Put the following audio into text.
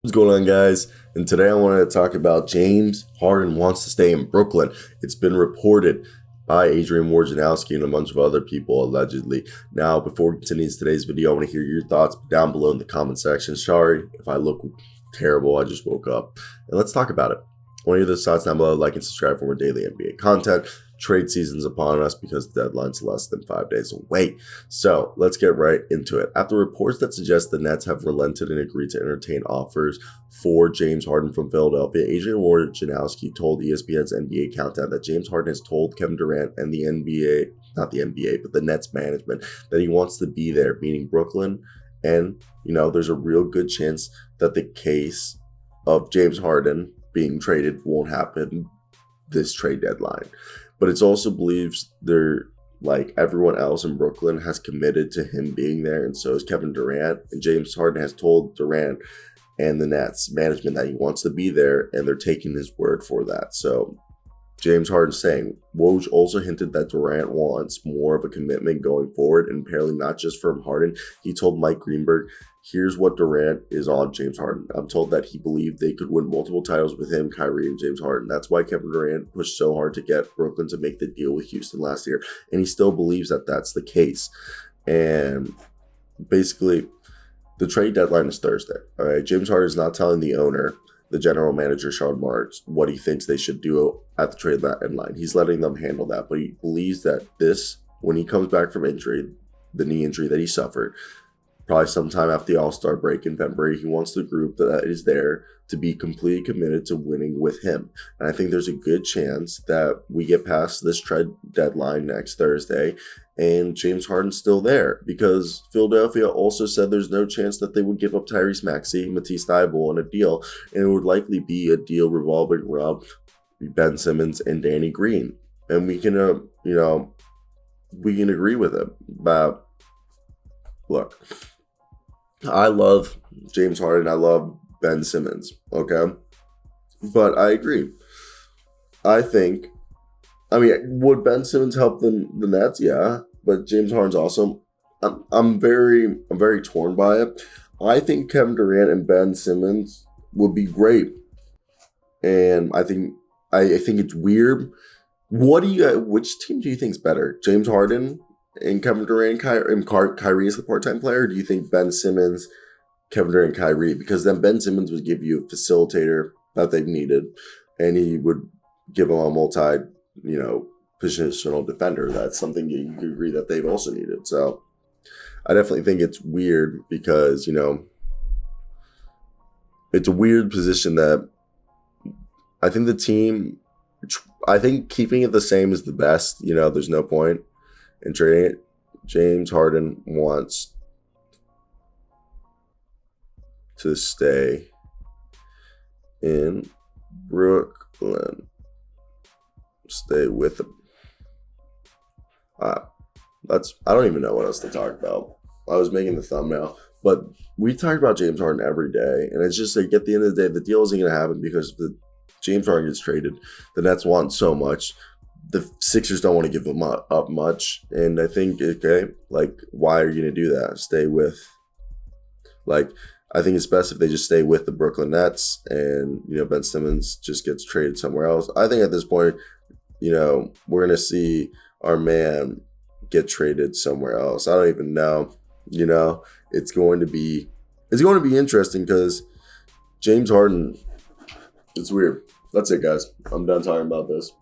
What's going on, guys? And today I wanted to talk about James Harden wants to stay in Brooklyn. It's been reported by Adrian Wojnarowski and a bunch of other people, allegedly. Now, before we continue today's video, I want to hear your thoughts down below in the comment section. Sorry if I look terrible. I just woke up. And let's talk about it. I want to hear those thoughts down below. Like and subscribe for more daily NBA content. Trade season's upon us because the deadline's less than 5 days away. So let's get right into it. After reports that suggest the Nets have relented and agreed to entertain offers for James Harden from Philadelphia, Adrian Wojnarowski told ESPN's NBA Countdown that James Harden has told Kevin Durant and the NBA, not the NBA, but the Nets management, that he wants to be there, meaning Brooklyn. And, there's a real good chance that the case of James Harden being traded won't happen this trade deadline. But it's also believes like everyone else in Brooklyn has committed to him being there, and so is Kevin Durant. And James Harden has told Durant and the Nets management that he wants to be there, and they're taking his word for that. So James Harden saying, Woj also hinted that Durant wants more of a commitment going forward, and apparently not just from Harden. He told Mike Greenberg, here's what Durant is on James Harden. I'm told that he believed they could win multiple titles with him, Kyrie, and James Harden. That's why Kevin Durant pushed so hard to get Brooklyn to make the deal with Houston last year. And he still believes that that's the case. And basically, the trade deadline is Thursday. All right, James Harden is not telling the owner, the general manager, Sean Marks, what he thinks they should do at the trade deadline. He's letting them handle that. But he believes that when he comes back from injury, the knee injury that he suffered, probably sometime after the All-Star break in February, he wants the group that is there to be completely committed to winning with him. And I think there's a good chance that we get past this trade deadline next Thursday and James Harden's still there, because Philadelphia also said there's no chance that they would give up Tyrese Maxey, Matisse Thybulle on a deal, and it would likely be a deal revolving around Ben Simmons and Danny Green. And we can, we can agree with him. But look, I love James Harden. I love Ben Simmons, okay? But I agree. Would Ben Simmons help the Nets? Yeah. But James Harden's awesome. I'm very torn by it. I think Kevin Durant and Ben Simmons would be great. And I think it's weird. Which team do you think is better? James Harden and Kevin Durant and Kyrie is the part-time player? Or do you think Ben Simmons, Kevin Durant, and Kyrie? Because then Ben Simmons would give you a facilitator that they've needed, and he would give them a positional defender. That's something you could agree that they've also needed. So I definitely think it's weird because, it's a weird position that I think keeping it the same is the best. There's no point in trading it. James Harden wants to stay in Brooklyn. Stay with him. I don't even know what else to talk about. I was making the thumbnail, but we talk about James Harden every day, and it's just like at the end of the day, the deal isn't going to happen because the James Harden gets traded. The Nets want so much. The Sixers don't want to give them up much, and I think, okay, why are you going to do that? Stay with, I think it's best if they just stay with the Brooklyn Nets, and Ben Simmons just gets traded somewhere else. I think at this point, we're going to see our man get traded somewhere else. I don't even know. It's going to be interesting because James Harden, it's weird. That's it, guys. I'm done talking about this.